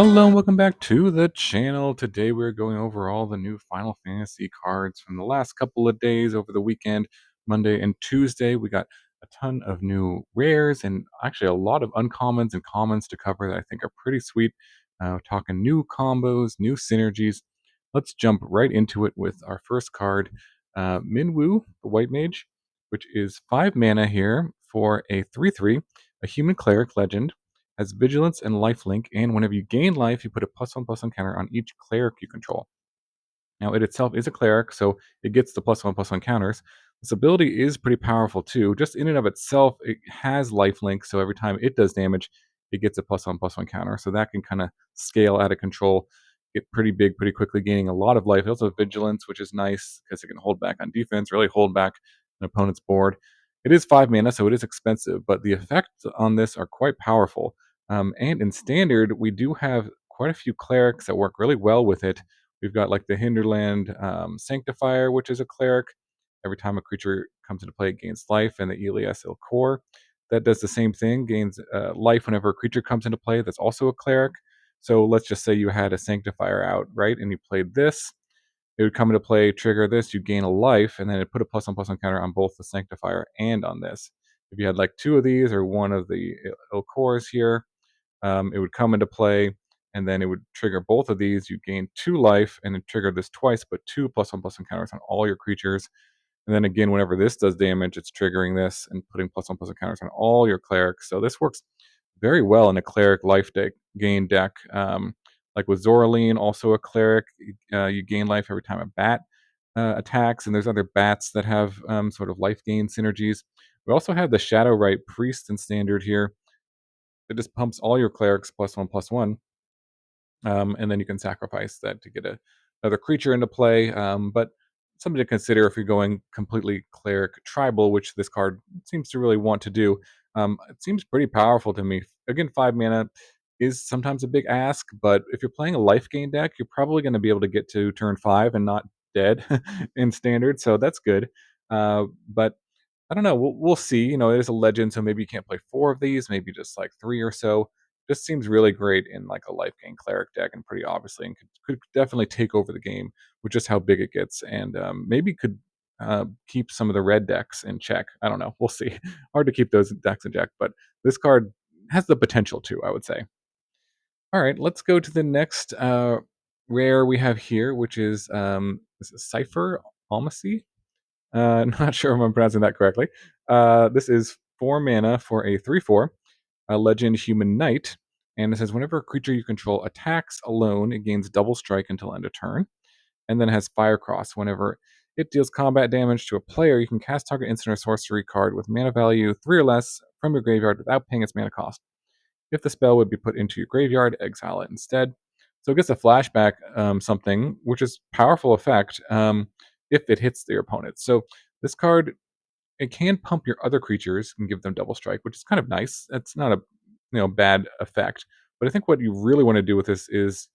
Hello and welcome back to the channel. Today we're going over all the new Final Fantasy cards from the last couple of days over the weekend, Monday and Tuesday. We got a ton of new rares and actually a lot of uncommons and commons to cover that I think are pretty sweet. Talking new combos, new synergies. Let's jump right into it with our first card, Minw, the White Mage, which is 5 mana here for a 3/3, a human cleric legend, has vigilance and lifelink, and whenever you gain life, you put a +1/+1 counter on each cleric you control. Now, it itself is a cleric, so it gets the +1/+1 counters. This ability is pretty powerful too. Just in and of itself, it has lifelink, so every time it does damage, it gets a +1/+1 counter. So that can kind of scale out of control, get pretty big pretty quickly, gaining a lot of life. It also has vigilance, which is nice because it can hold back on defense, really hold back an opponent's board. It is 5 mana, so it is expensive, but the effects on this are quite powerful. And in standard, we do have quite a few clerics that work really well with it. We've got like the Hinterland Sanctifier, which is a cleric. Every time a creature comes into play, it gains life, and the Elias Ilkor that does the same thing, gains life whenever a creature comes into play. That's also a cleric. So let's just say you had a Sanctifier out, right, and you played this. It would come into play, trigger this, you gain a life, and then it put a +1/+1 counter on both the Sanctifier and on this. If you had like two of these or one of the Ilkors here, it would come into play, and then it would trigger both of these. You gain 2 life, and it triggered this twice, but 2 +1/+1 counters on all your creatures. And then again, whenever this does damage, it's triggering this and putting +1/+1 counters on all your clerics. So this works very well in a cleric life deck gain deck. Like with Zoraline, also a cleric, you gain life every time a bat attacks, and there's other bats that have sort of life gain synergies. We also have the Shadowrite Priest in standard here. It just pumps all your clerics +1/+1, and then you can sacrifice that to get another creature into play. But something to consider if you're going completely cleric tribal, which this card seems to really want to do. It seems pretty powerful to me. Again, 5 mana is sometimes a big ask, but if you're playing a life gain deck, you're probably going to be able to get to turn 5 and not dead in standard, so that's good. But I don't know. We'll see. You know, it is a legend, so maybe you can't play 4 of these, maybe just like 3 or so. Just seems really great in like a life gain cleric deck, and pretty obviously, and could definitely take over the game with just how big it gets, and maybe could keep some of the red decks in check. I don't know. We'll see. Hard to keep those decks in check, but this card has the potential to, I would say. All right, let's go to the next rare we have here, which is Cipher Almacy. Not sure if I'm pronouncing that correctly. This is 4 mana for a 3/4, a legend human knight, and it says whenever a creature you control attacks alone, it gains double strike until end of turn, and then it has Fire Cross. Whenever it deals combat damage to a player, you can cast target instant or sorcery card with mana value 3 or less from your graveyard without paying its mana cost. If the spell would be put into your graveyard, exile it instead. So it gets a flashback something, which is powerful effect if it hits their opponent. So this card, it can pump your other creatures and give them double strike, which is kind of nice. That's not a bad effect. But I think what you really want to do with this is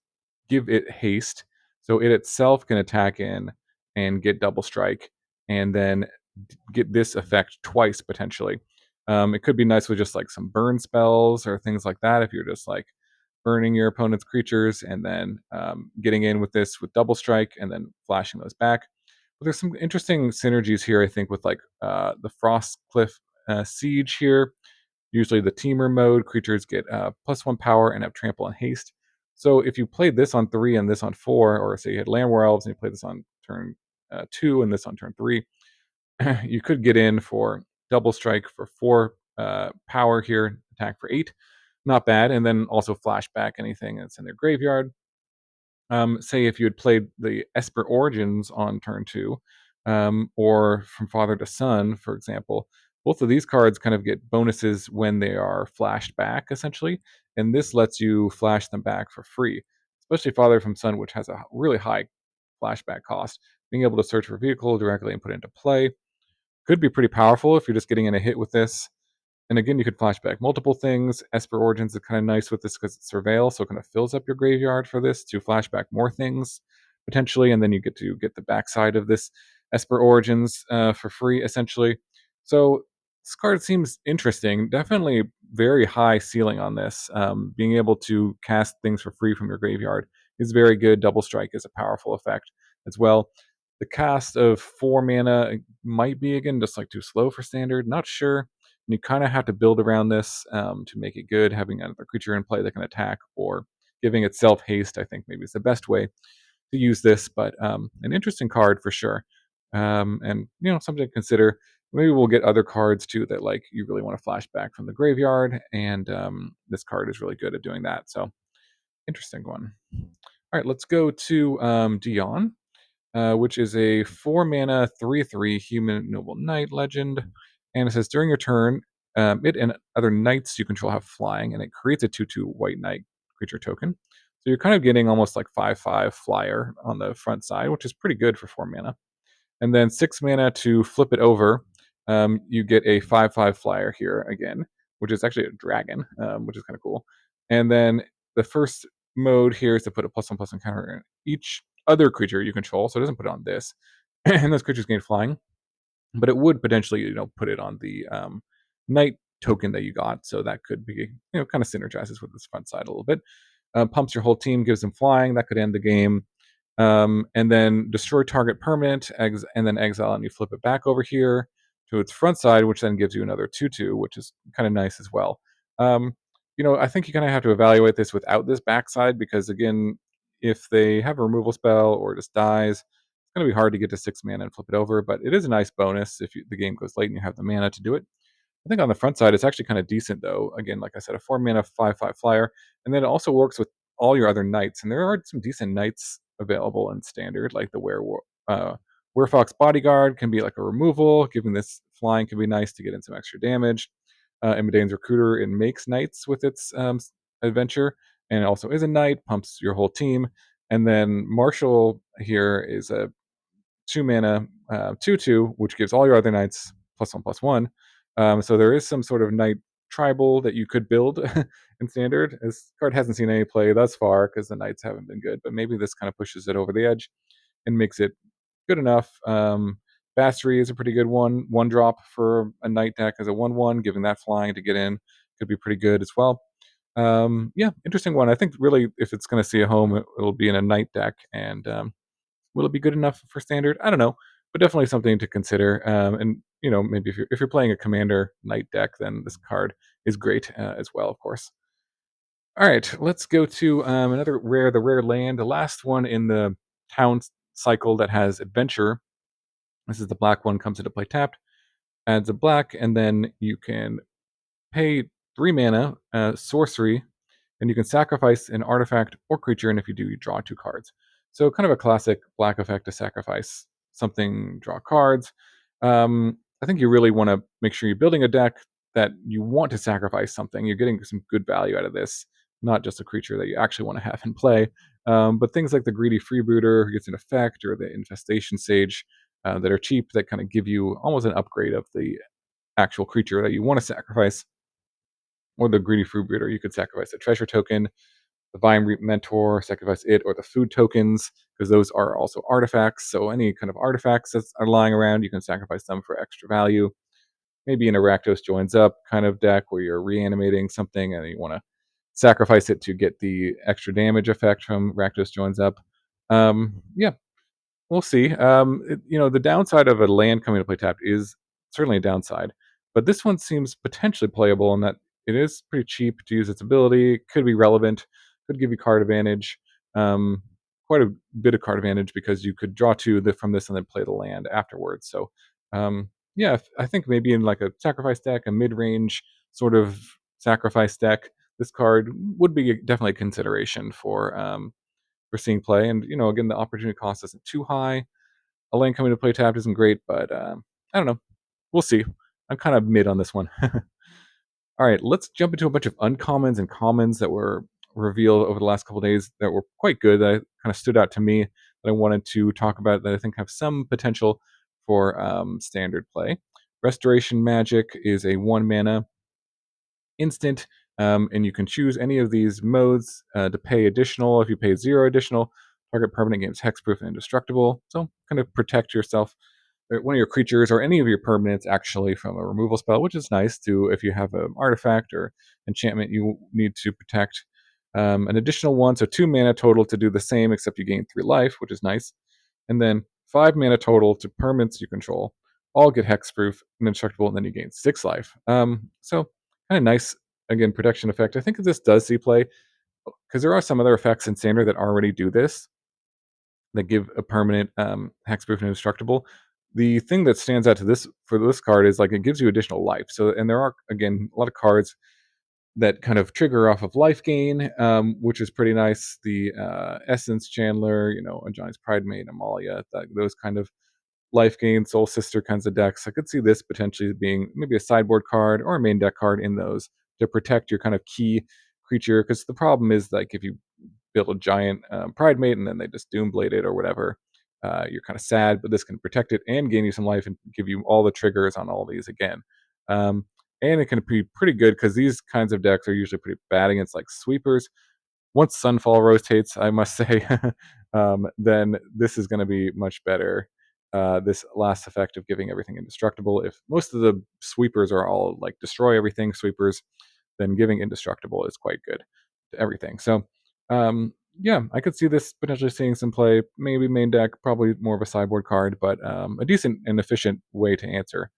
give it haste, so it itself can attack in and get double strike, and then get this effect twice potentially. It could be nice with just like some burn spells or things like that if you're just like burning your opponent's creatures and then getting in with this with double strike and then flashing those back. But there's some interesting synergies here, I think, with like the Frostcliff Siege here. Usually the teamer mode, creatures get +1 power and have trample and haste. So if you played this on 3 and this on 4, or say you had Land War Elves and you played this on turn 2 and this on turn 3, you could get in for double strike for 4 power here, attack for 8. Not bad. And then also flashback anything that's in their graveyard. Say if you had played the Esper Origins on turn 2, or From Father to Son, for example, both of these cards kind of get bonuses when they are flashed back, essentially, and this lets you flash them back for free, especially Father from Son, which has a really high flashback cost. Being able to search for a vehicle directly and put it into play could be pretty powerful if you're just getting in a hit with this. And again, you could flashback multiple things. Esper Origins is kind of nice with this because it's Surveil, so it kind of fills up your graveyard for this to flashback more things potentially, and then you get to get the backside of this Esper Origins for free, essentially. So this card seems interesting. Definitely very high ceiling on this. Being able to cast things for free from your graveyard is very good. Double Strike is a powerful effect as well. The cast of 4 mana might be, again, just like too slow for standard. Not sure. And you kind of have to build around this to make it good. Having another creature in play that can attack, or giving itself haste, I think maybe is the best way to use this. But an interesting card for sure. And something to consider. Maybe we'll get other cards too that like you really want to flash back from the graveyard, and this card is really good at doing that. So interesting one. All right, let's go to Dion, which is a 4 mana 3/3 human noble knight legend, and it says during your turn, it and other knights you control have flying, and it creates a 2/2 white knight creature token. So you're kind of getting almost like 5/5 flyer on the front side, which is pretty good for 4 mana. And then 6 mana to flip it over. You get a 5/5 flyer here again, which is actually a dragon, which is kind of cool. And then the first mode here is to put a +1/+1 counter in each other creature you control. So it doesn't put it on this, and those creatures gain flying, but it would potentially, put it on the knight token that you got. So that could be, kind of synergizes with this front side a little bit. Pumps your whole team, gives them flying. That could end the game. And then destroy target permanent, and then exile, and you flip it back over here to its front side, which then gives you another 2/2, which is kind of nice as well. Um, I think you kind of have to evaluate this without this backside, because again, if they have a removal spell or just dies, it's going to be hard to get to 6 mana and flip it over. But it is a nice bonus if the game goes late and you have the mana to do it. I think on the front side, it's actually kind of decent, though. Again, like I said, a 4 mana 5/5 flyer, and then it also works with all your other knights. And there are some decent knights available in standard, like the Werefox Bodyguard can be like a removal. Giving this flying can be nice to get in some extra damage. Imidane's Recruiter, it makes knights with its adventure, and it also is a knight, pumps your whole team. And then Marshall here is a 2 mana 2/2, which gives all your other knights +1/+1. So there is some sort of knight tribal that you could build in standard. This card hasn't seen any play thus far because the knights haven't been good, but maybe this kind of pushes it over the edge and makes it good enough. Bastry is a pretty good one drop for a knight deck as a 1/1, giving that flying to get in could be pretty good as well. Yeah, interesting one. I think really if it's going to see a home, it'll be in a knight deck, and will it be good enough for standard? I don't know, but definitely something to consider. And maybe if you're playing a commander knight deck, then this card is great as well, of course. All right, let's go to another rare, the rare land, the last one in the town cycle that has adventure. This is the black one, comes into play tapped, adds a black, and then you can pay 3 mana, sorcery, and you can sacrifice an artifact or creature, and if you do, you draw 2 cards. So kind of a classic black effect to sacrifice something, draw cards. I think you really want to make sure you're building a deck that you want to sacrifice something. You're getting some good value out of this, not just a creature that you actually want to have in play. But things like the Greedy Freebooter who gets an effect, or the Infestation Sage that are cheap, that kind of give you almost an upgrade of the actual creature that you want to sacrifice. Or the Greedy Freebooter, you could sacrifice a treasure token, the Vine Reap Mentor, sacrifice it, or the food tokens, because those are also artifacts. So any kind of artifacts that are lying around, you can sacrifice them for extra value. Maybe an Rakdos Joins Up kind of deck where you're reanimating something and you want to sacrifice it to get the extra damage effect from Rakdos Joins Up. Yeah, we'll see. The downside of a land coming to play tapped is certainly a downside, but this one seems potentially playable in that it is pretty cheap to use its ability. Could be relevant. Could give you card advantage. Um, Quite a bit of card advantage because you could draw two from this and then play the land afterwards. So, yeah, I think maybe in like a sacrifice deck, a mid-range sort of sacrifice deck, this card would be definitely a consideration for seeing play. And again, the opportunity cost isn't too high. A lane coming to play tapped isn't great, but I don't know. We'll see. I'm kind of mid on this one. All right, let's jump into a bunch of uncommons and commons that were revealed over the last couple of days that were quite good, that kind of stood out to me, that I wanted to talk about, that I think have some potential for standard play. Restoration Magic is a 1 mana instant, and you can choose any of these modes to pay additional. If you pay 0 additional, target permanent gains hexproof and indestructible. So kind of protect yourself. one of your creatures or any of your permanents actually from a removal spell, which is nice to if you have an artifact or enchantment you need to protect. An additional one, so 2 mana total to do the same, except you gain 3 life, which is nice. And then 5 mana total to permanents you control. All get hexproof and indestructible, and then you gain 6 life. So kind of nice, again, protection effect. I think this does see play because there are some other effects in standard that already do this, that give a permanent hexproof and indestructible. The thing that stands out to this for this card is like it gives you additional life. So, and there are again a lot of cards that kind of trigger off of life gain, which is pretty nice. The Essence Chandler, a Johnny's Pride Mate, Amalia, those kind of life gain, Soul Sister kinds of decks. I could see this potentially being maybe a sideboard card or a main deck card in those to protect your kind of key creature. Because the problem is like if you build a giant Pride Mate and then they just Doomblade it or whatever, you're kind of sad. But this can protect it and gain you some life and give you all the triggers on all these again. And it can be pretty good because these kinds of decks are usually pretty bad against like sweepers. Once Sunfall rotates, I must say, then this is going to be much better. This last effect of giving everything indestructible. If most of the sweepers are all like destroy everything sweepers, then giving indestructible is quite good to everything. So, yeah, I could see this potentially seeing some play. Maybe main deck, probably more of a sideboard card, but a decent and efficient way to answer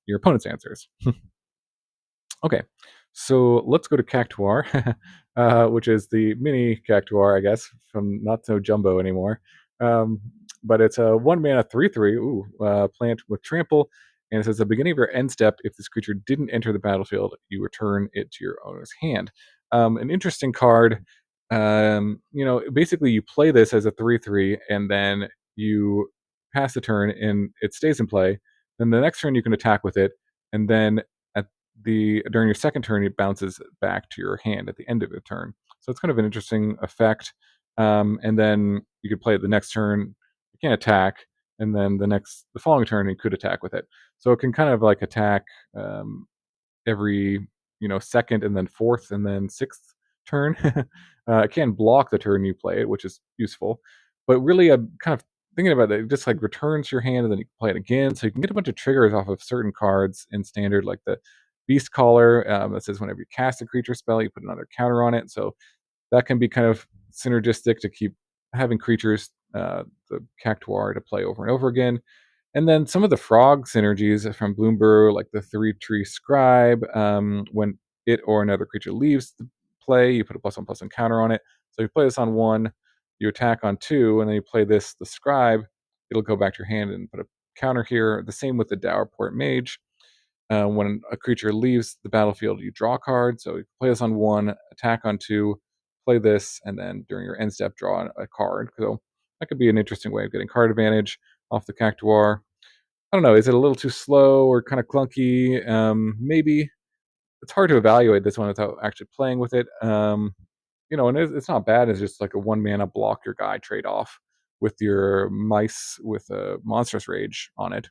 your opponent's answers. Okay, so let's go to Cactuar, which is the mini Cactuar, I guess, from not so jumbo anymore. Um, but it's a 1 mana 3/3 plant with trample, and it says at the beginning of your end step, if this creature didn't enter the battlefield, you return it to your owner's hand. An interesting card. Basically you play this as a 3/3, and then you pass the turn, and it stays in play. Then the next turn you can attack with it, and then at during your second turn, it bounces back to your hand at the end of the turn. So it's kind of an interesting effect. And then you could play it the next turn. You can't attack, and then the following turn, you could attack with it. So it can kind of like attack every second and then fourth and then sixth turn. It can block the turn you play it, which is useful. But really, I'm kind of thinking about it. It just like returns to your hand and then you can play it again. So you can get a bunch of triggers off of certain cards in standard, like the Beast Caller that says whenever you cast a creature spell, you put another counter on it. So that can be kind of synergistic to keep having creatures, the Cactuar, to play over and over again. And then some of the frog synergies from Bloomburrow, like the 3-tree Scribe, when it or another creature leaves the play, you put a +1/+1 counter on it. So you play this on 1, you attack on 2, and then you play this, the Scribe, it'll go back to your hand and put a counter here. The same with the Dowerport Mage. When a creature leaves the battlefield, you draw a card. So you play this on 1, attack on 2, play this, and then during your end step, draw a card. So that could be an interesting way of getting card advantage off the Cactuar. I don't know. Is it a little too slow or kind of clunky? Maybe it's hard to evaluate this one without actually playing with it. And it's not bad. It's just like a 1 mana block your guy trade off with your mice with a monstrous rage on it.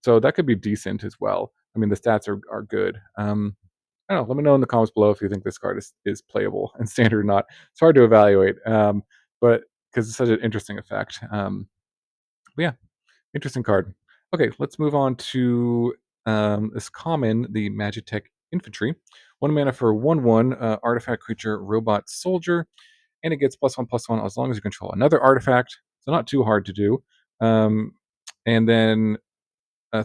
So that could be decent as well. I mean, the stats are good. I don't know. Let me know in the comments below if you think this card is playable and standard or not. It's hard to evaluate, but because it's such an interesting effect. But yeah, interesting card. Okay, let's move on to this common, the Magitech Infantry. 1 mana for 1/1 artifact creature robot soldier, and it gets +1/+1 as long as you control another artifact. So not too hard to do. Um, and then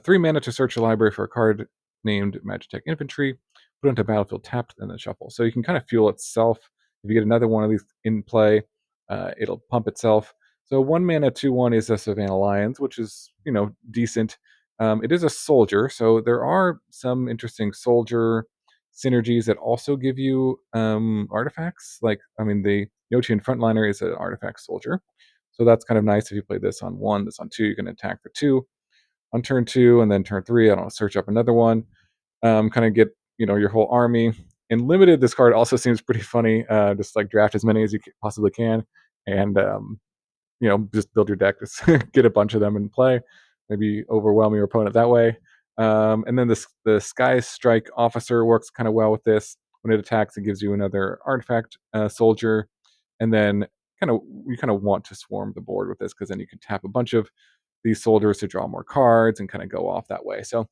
3 mana to search a library for a card named Magitech Infantry, put it into battlefield tapped, and then shuffle. So you can kind of fuel itself. If you get another one of these in play, it'll pump itself. So 1 mana 2/1 is a Savannah Lions, which is decent. It is a soldier, so there are some interesting soldier synergies that also give you artifacts. Like I mean, the Yotian Frontliner is an artifact soldier, so that's kind of nice. If you play this on 1, this on 2, you can attack for 2 on turn 2, and then turn 3, I don't know, search up another one, kind of get your whole army. In limited, this card also seems pretty funny. Just like draft as many as you possibly can, and just build your deck. Just get a bunch of them in play. Maybe overwhelm your opponent that way. And then the Sky Strike Officer works kind of well with this. When it attacks, it gives you another artifact soldier, and then you kind of want to swarm the board with this because then you can tap a bunch of these soldiers to draw more cards and kind of go off that way. So,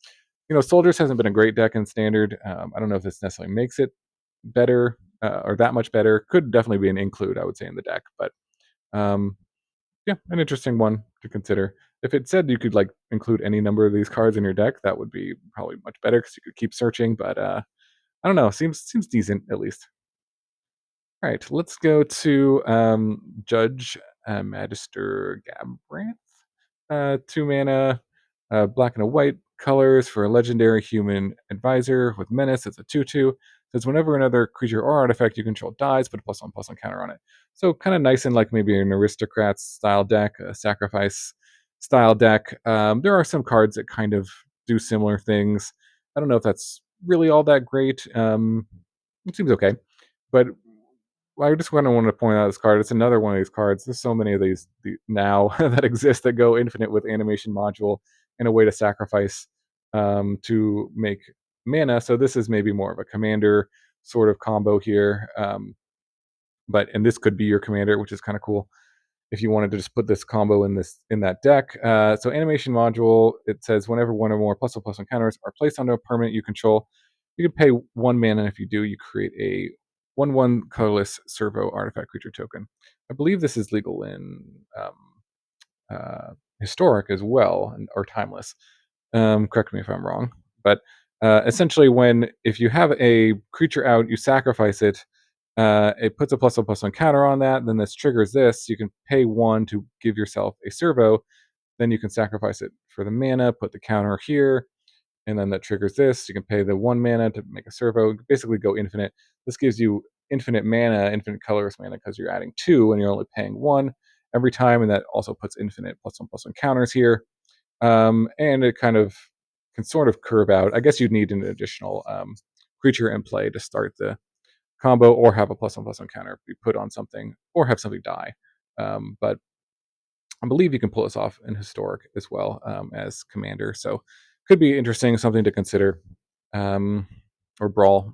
soldiers hasn't been a great deck in standard. I don't know if this necessarily makes it better or that much better. Could definitely be an include, I would say, in the deck, but um, yeah, an interesting one to consider. If it said you could like include any number of these cards in your deck, that would be probably much better because you could keep searching. But I don't know. Seems decent at least. All right, let's go to Judge Magister Gabranth. 2 mana, black and a white colors for a legendary human advisor with menace. It's a 2/2. Says whenever another creature or artifact you control dies, put a +1/+1 counter on it. So kind of nice in like maybe an aristocrats style deck, a sacrifice style deck. There are some cards that kind of do similar things. I don't know if that's really all that great. It seems okay, but I just kind of wanted to point out this card. It's another one of these cards. There's so many of these now that exist that go infinite with animation module and a way to sacrifice to make mana. So this is maybe more of a commander sort of combo here. And this could be your commander, which is kind of cool if you wanted to just put this combo in that deck. So animation module, it says whenever one or more +1/+1 counters are placed onto a permanent you control, you can pay 1 mana. If you do, you create a 1/1 colorless servo artifact creature token. I believe this is legal in historic as well, or timeless. Correct me if I'm wrong, but essentially, if you have a creature out, you sacrifice it. It puts a +1/+1 counter on that. Then this triggers this. You can pay 1 to give yourself a servo. Then you can sacrifice it for the mana. Put the counter here, and then that triggers this. You can pay the 1 mana to make a servo. Basically, go infinite. This gives you infinite mana, infinite colorless mana, because you're adding 2 and you're only paying 1 every time, and that also puts infinite +1/+1 counters here. And it kind of can sort of curve out. I guess you'd need an additional creature in play to start the combo, or have a +1/+1 counter be put on something, or have something die. But I believe you can pull this off in historic as well, as commander. So could be interesting, something to consider, um, or brawl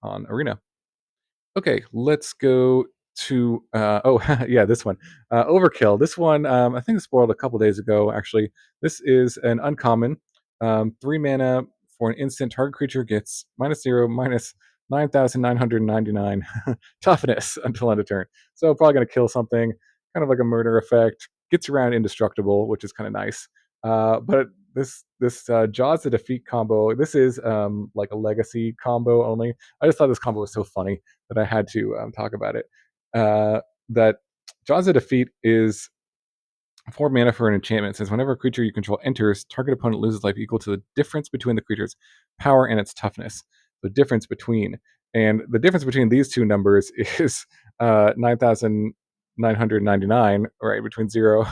on arena. Okay, let's go to yeah, this one, Overkill. This one, I think it spoiled a couple days ago. Actually, this is an uncommon, 3 mana for an instant. Target creature gets -0, -9,999 toughness until end of turn. So probably going to kill something, kind of like a murder effect. Gets around indestructible, which is kind of nice. But this Jaws of Defeat combo. This is like a legacy combo only. I just thought this combo was so funny that I had to talk about it. That Jaws of Defeat is 4 mana for an enchantment. It says whenever a creature you control enters, target opponent loses life equal to the difference between the creature's power and its toughness. The difference between. And the difference between these two numbers is 9,999, right, between 0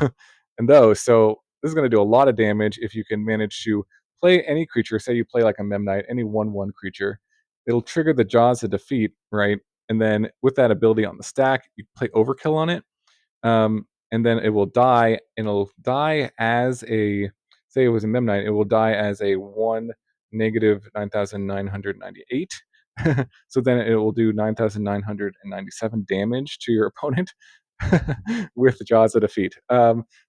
and those. So this is going to do a lot of damage if you can manage to play any creature. Say you play like a Mem Knight, any 1/1 creature. It'll trigger the Jaws of Defeat, right? And then with that ability on the stack, you play Overkill on it, and then it will die, and it'll die as a, say it was a Memnite, it will die as a 1 -9,998. So then it will do 9,997 damage to your opponent with the Jaws of Defeat.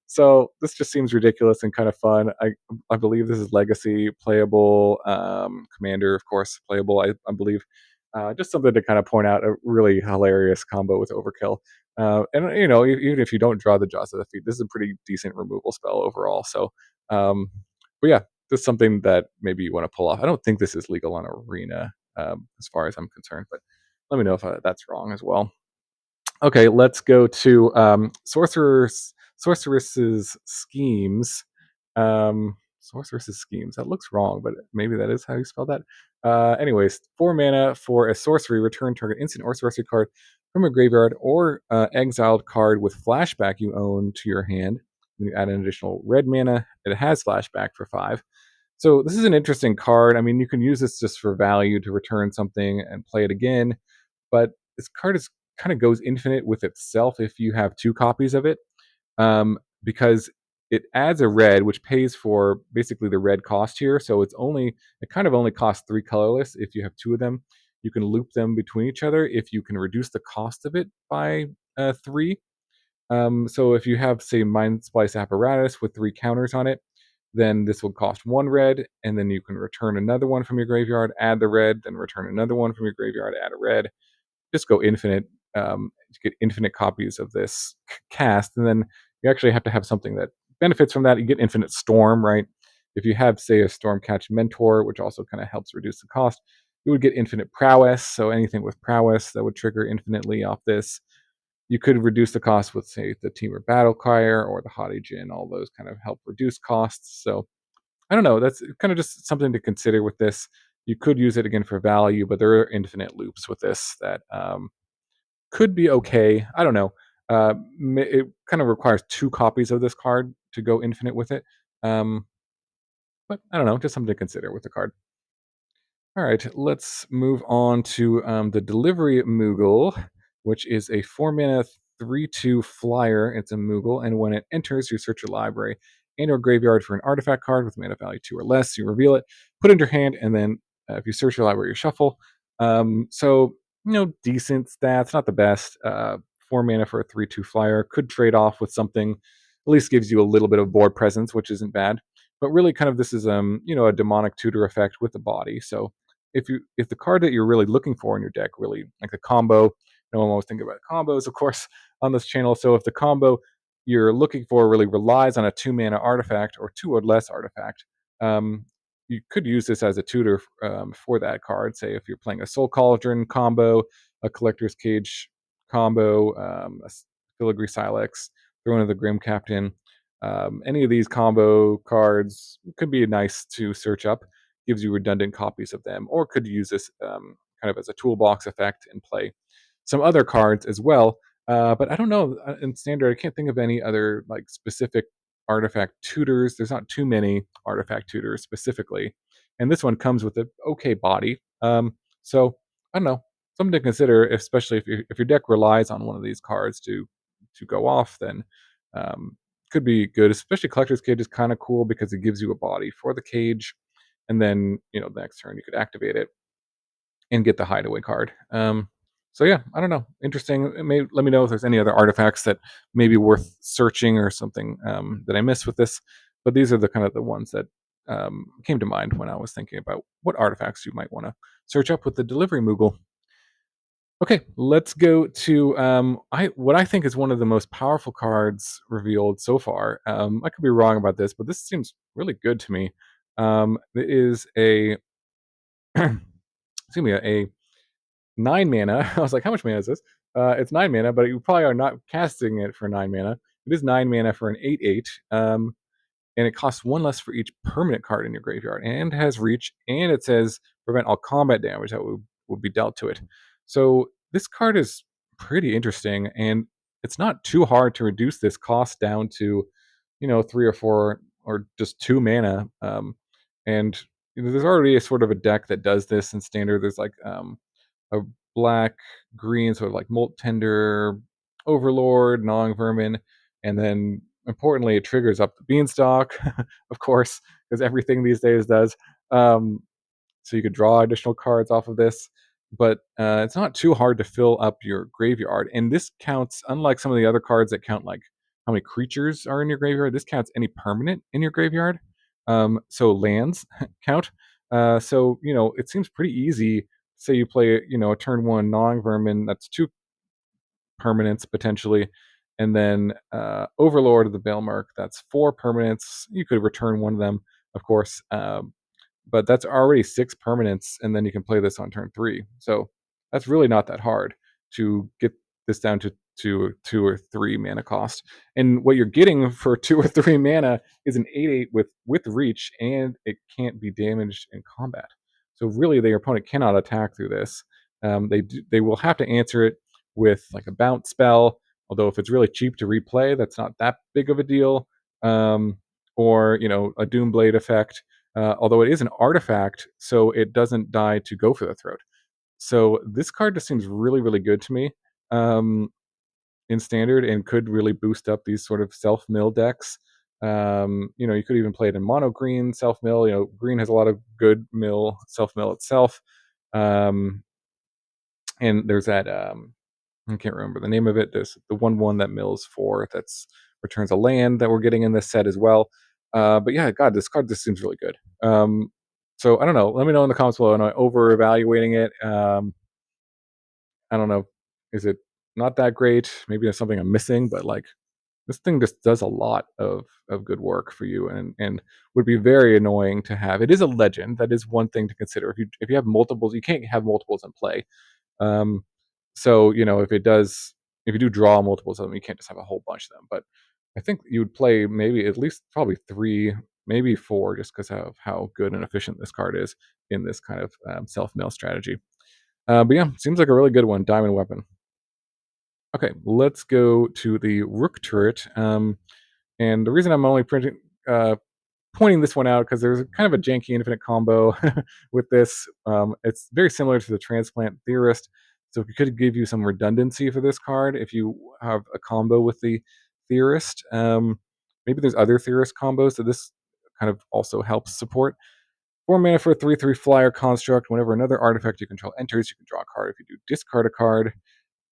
So this just seems ridiculous and kind of fun. I believe this is legacy playable, commander of course playable. I believe. Just something to kind of point out, a really hilarious combo with Overkill. And even if you don't draw the Jaws of the Feet, this is a pretty decent removal spell overall. So, but yeah, just something that maybe you want to pull off. I don't think this is legal on Arena, as far as I'm concerned, but let me know if that's wrong as well. Okay, let's go to Sorceress's schemes. Sorceress's schemes. That looks wrong, but maybe that is how you spell that. Anyways, 4 mana for a sorcery. Return target instant or sorcery card from a graveyard or exiled card with flashback you own to your hand. You add an additional red mana. It has flashback for 5. So this is an interesting card. I mean, you can use this just for value to return something and play it again, but this card is kind of goes infinite with itself if you have 2 copies of it, because it adds a red, which pays for basically the red cost here. So it kind of only costs 3 colorless if you have 2 of them. You can loop them between each other if you can reduce the cost of it by 3. So if you have, say, Mind Splice Apparatus with 3 counters on it, then this will cost 1 red, and then you can return another one from your graveyard, add the red, then return another one from your graveyard, add a red. Just go infinite, to get infinite copies of this cast, and then you actually have to have something that benefits from that. You get infinite Storm, right? If you have, say, a Stormcatch Mentor, which also kind of helps reduce the cost, you would get infinite Prowess. So anything with Prowess that would trigger infinitely off this. You could reduce the cost with, say, the Teamer Battle Crier or the Haughty Djinn. All those kind of help reduce costs. So I don't know. That's kind of just something to consider with this. You could use it again for value, but there are infinite loops with this that could be okay. I don't know. It kind of requires 2 copies of this card to go infinite with it. Um, but I don't know. Just something to consider with the card. All right, let's move on to the Delivery Mughal, which is a 4 mana 3/2 flyer. It's a Mughal, and when it enters, you search your library and or graveyard for an artifact card with mana value 2 or less. You reveal it, put it in your hand, and then if you search your library, you shuffle. So, decent stats, not the best. 4 mana for a 3/2 flyer could trade off with something. At least gives you a little bit of board presence, which isn't bad. But really, kind of this is a demonic tutor effect with the body. So if the card that you're really looking for in your deck really like the combo, no one always think about combos, of course, on this channel. So if the combo you're looking for really relies on a 2 mana artifact or 2 or less artifact, um, you could use this as a tutor for that card. Say if you're playing a Soul Cauldron combo, a Collector's Cage combo, Filigree Silex, Throne of the Grim Captain. Any of these combo cards could be nice to search up, gives you redundant copies of them, or could use this kind of as a toolbox effect and play some other cards as well. But I don't know in standard. I can't think of any other like specific artifact tutors. There's not too many artifact tutors specifically, and this one comes with an okay body. So I don't know, something to consider, especially if your deck relies on one of these cards to go off. Then could be good. Especially Collector's Cage is kind of cool because it gives you a body for the cage, and then the next turn you could activate it and get the hideaway card. So yeah, I don't know. Interesting. Let me know if there's any other artifacts that may be worth searching or something that I missed with this. But these are the kind of the ones that came to mind when I was thinking about what artifacts you might want to search up with the Delivery Moogle. Okay, let's go to what I think is one of the most powerful cards revealed so far. I could be wrong about this, but this seems really good to me. It is a excuse me, a 9 mana. I was like, how much mana is this? It's 9 mana, but you probably are not casting it for 9 mana. It is 9 mana for an 8/8, and it costs 1 less for each permanent card in your graveyard, and has reach, and it says prevent all combat damage that would be dealt to it. So this card is pretty interesting, and it's not too hard to reduce this cost down to, 3 or 4 or just 2 mana. And there's already a sort of a deck that does this in standard. There's like a black green sort of like Molt Tender, Overlord, Gnawing Vermin, and then importantly it triggers up the Beanstalk, of course, because everything these days does. So you could draw additional cards off of this, but it's not too hard to fill up your graveyard. And this counts, unlike some of the other cards that count like how many creatures are in your graveyard, this counts any permanent in your graveyard. So lands count. So it seems pretty easy. Say you play a turn one Gnawing Vermin, that's 2 permanents potentially, and then Overlord of the Baelmerk, that's 4 permanents. You could return one of them, of course. But that's already 6 permanents, and then you can play this on turn 3. So that's really not that hard to get this down to 2 or 3 mana cost. And what you're getting for 2 or 3 mana is an 8/8 with reach, and it can't be damaged in combat. So really, your opponent cannot attack through this. They will have to answer it with like a bounce spell. Although if it's really cheap to replay, that's not that big of a deal. Or a Doomblade effect, although it is an artifact, so it doesn't die to go for the throat. So this card just seems really, really good to me in standard, and could really boost up these sort of self-mill decks. You could even play it in mono green self-mill. Green has a lot of good self-mill itself. And there's that I can't remember the name of it. There's the 1/1 that mills 4 that's returns a land that we're getting in this set as well. But yeah, God, this card just seems really good. So I don't know. Let me know in the comments below. Am I over evaluating it? I don't know. Is it not that great? Maybe there's something I'm missing, but like this thing just does a lot of good work for you, and would be very annoying to have. It is a legend. That is one thing to consider. If you have multiples, you can't have multiples in play. Um, so if you do draw multiples of them, you can't just have a whole bunch of them. But I think you would play maybe at least probably 3, maybe 4, just because of how good and efficient this card is in this kind of self mill strategy. But yeah, seems like a really good one. Diamond weapon. Okay, let's go to the Rook Turret. And the reason I'm only pointing this one out because there's kind of a janky infinite combo with this. It's very similar to the Transplant Theorist. So it could give you some redundancy for this card if you have a combo with the Theorist. Maybe there's other Theorist combos that this kind of also helps support. 4 mana for a 3/3 flyer construct. Whenever another artifact you control enters, you can draw a card. If you do, discard a card.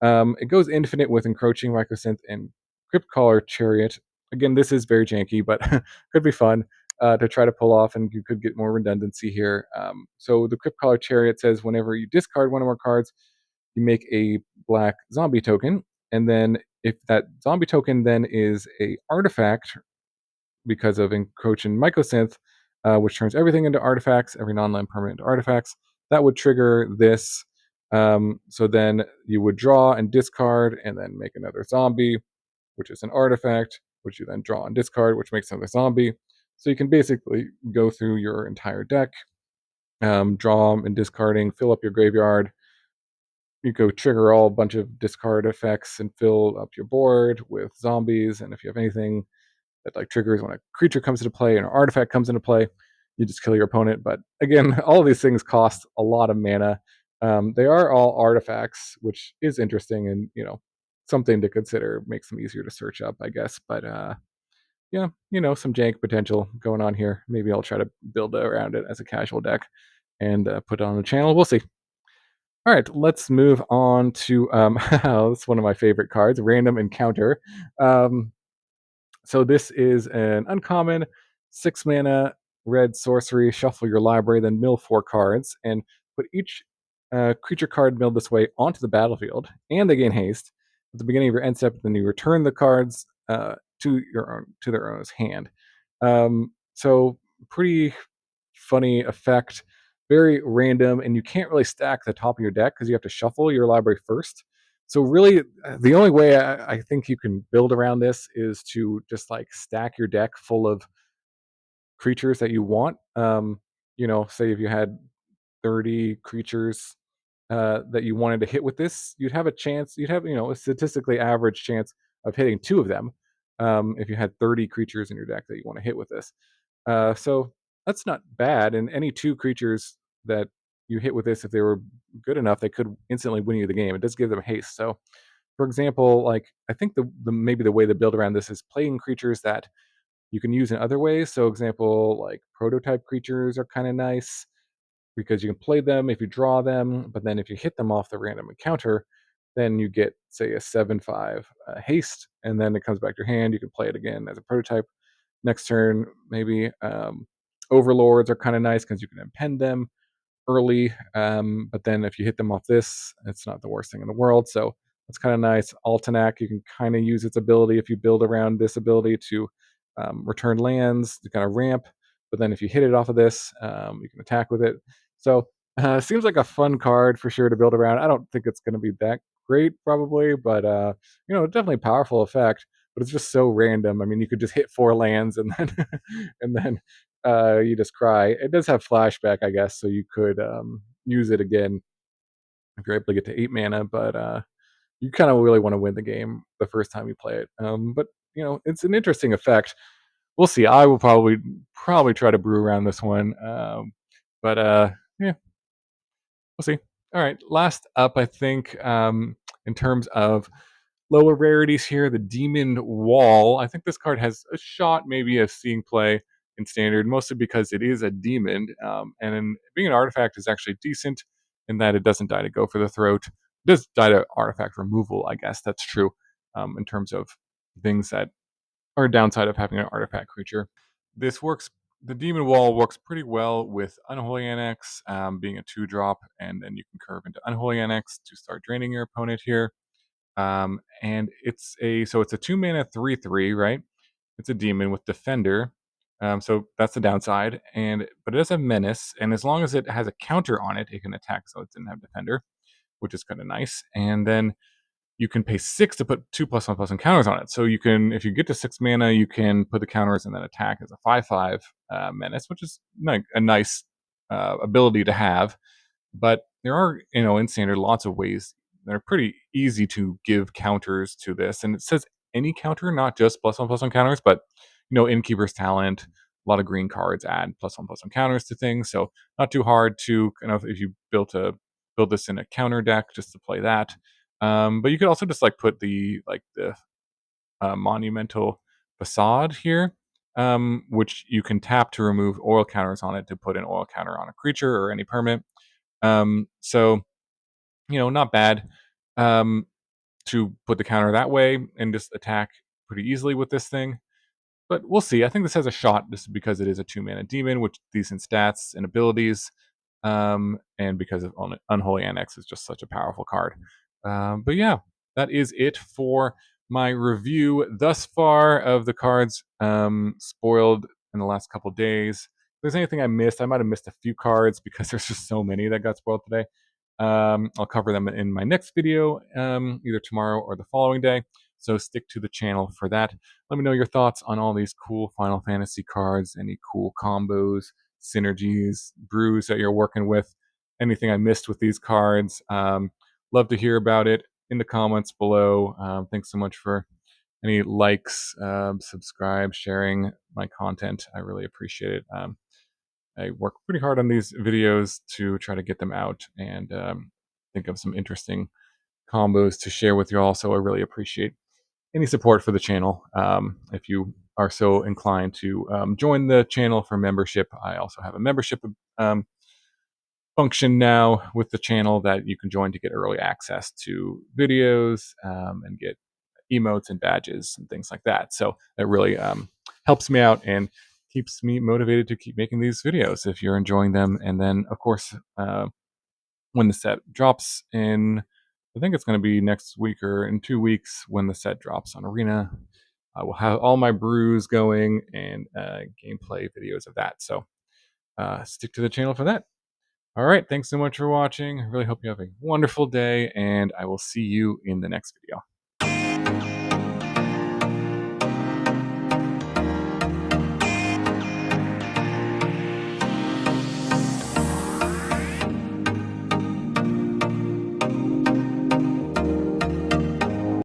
It goes infinite with Encroaching Mycosynth and Crypt Caller Chariot. Again, this is very janky, but could be fun to try to pull off, and you could get more redundancy here. So the Crypt Caller Chariot says whenever you discard one of our cards, you make a black zombie token, and then if that zombie token then is a artifact because of Encroaching Mycosynth, which turns everything into artifacts, every non-land permanent into artifacts. That would trigger this. So then you would draw and discard, and then make another zombie, which is an artifact, which you then draw and discard, which makes another zombie. So you can basically go through your entire deck, draw and discarding, fill up your graveyard. You go trigger all a bunch of discard effects and fill up your board with zombies. And if you have anything that like triggers when a creature comes into play and an artifact comes into play, you just kill your opponent. But again, all of these things cost a lot of mana. They are all artifacts, which is interesting and something to consider. Makes them easier to search up, I guess. But yeah, some jank potential going on here. Maybe I'll try to build around it as a casual deck and put it on the channel. We'll see. All right, let's move on to that's one of my favorite cards, Random Encounter. Um, so this is an uncommon 6 mana red sorcery. Shuffle your library, then mill 4 cards, and put each creature card milled this way onto the battlefield, and they gain haste at the beginning of your end step. Then you return the cards to their owner's hand. So pretty funny effect, very random, and you can't really stack the top of your deck because you have to shuffle your library first. So really, the only way I think you can build around this is to just like stack your deck full of creatures that you want. Say if you had 30 creatures that you wanted to hit with this, you'd have a chance. You'd have a statistically average chance of hitting 2 of them if you had 30 creatures in your deck that you want to hit with this. So that's not bad. And any 2 creatures that you hit with this, if they were good enough, they could instantly win you the game. It does give them haste. So, for example, like I think the maybe the way to build around this is playing creatures that you can use in other ways. So, example, like prototype creatures are kind of nice because you can play them if you draw them, but then if you hit them off the random encounter, then you get, say, a 7/5 haste, and then it comes back to your hand. You can play it again as a prototype next turn, maybe. Overlords are kind of nice because you can impend them early. But then if you hit them off this, it's not the worst thing in the world. So that's kind of nice. Altenac, you can kind of use its ability if you build around this ability to return lands to kind of ramp. But then if you hit it off of this, you can attack with it. So seems like a fun card for sure to build around. I don't think it's going to be that great probably, but definitely a powerful effect. But it's just so random. I mean, you could just hit 4 lands and then and then you just cry. It does have flashback, I guess, so you could use it again if you're able to get to 8 mana. But you kind of really want to win the game the first time you play it. But it's an interesting effect. We'll see. I will probably try to brew around this one. But yeah, we'll see. All right, last up, I think in terms of lower rarities here, the Demon Wall. I think this card has a shot maybe of seeing play in standard, mostly because it is a demon, and being an artifact is actually decent in that it doesn't die to go for the throat. does die to artifact removal, I guess that's true, in terms of things that are a downside of having an artifact creature. This works. The Demon Wall works pretty well with Unholy Annex, being a 2-drop, and then you can curve into Unholy Annex to start draining your opponent here. And it's a 2 mana 3/3, right? It's a demon with Defender. So that's the downside. But it does have Menace, and as long as it has a counter on it, it can attack. So it didn't have Defender, which is kind of nice. And then you can pay 6 to put 2+1/+1 counters on it. So you can, if you get to 6 mana, you can put the counters and then attack as a 5/5 menace, which is a nice ability to have. But there are, in standard, lots of ways that are pretty easy to give counters to this. And it says any counter, not just +1/+1 counters, but Innkeeper's Talent. A lot of green cards add +1/+1 counters to things, so not too hard to kind of, if you build this in a counter deck just to play that. But you could also just like put the monumental facade here, which you can tap to remove oil counters on it to put an oil counter on a creature or any permanent. So not bad, to put the counter that way and just attack pretty easily with this thing. But we'll see. I think this has a shot just because it is a 2 mana demon with decent stats and abilities, and because of Unholy Annex is just such a powerful card. But yeah, that is it for my review thus far of the cards spoiled in the last couple days. If there's anything I missed, I might have missed a few cards because there's just so many that got spoiled today. I'll cover them in my next video, either tomorrow or the following day. So stick to the channel for that. Let me know your thoughts on all these cool Final Fantasy cards, any cool combos, synergies, brews that you're working with, anything I missed with these cards. Love to hear about it in the comments below. Thanks so much for any likes, subscribe, sharing my content. I really appreciate it. I work pretty hard on these videos to try to get them out and think of some interesting combos to share with you all. So I really appreciate any support for the channel. If you are so inclined to join the channel for membership, I also have a membership um, function now with the channel that you can join to get early access to videos and get emotes and badges and things like that. So that really helps me out and keeps me motivated to keep making these videos if you're enjoying them. And then, of course, when the set drops in, I think it's going to be next week or in 2 weeks when the set drops on Arena, I will have all my brews going and gameplay videos of that. So stick to the channel for that. All right. Thanks so much for watching. I really hope you have a wonderful day, and I will see you in the next video.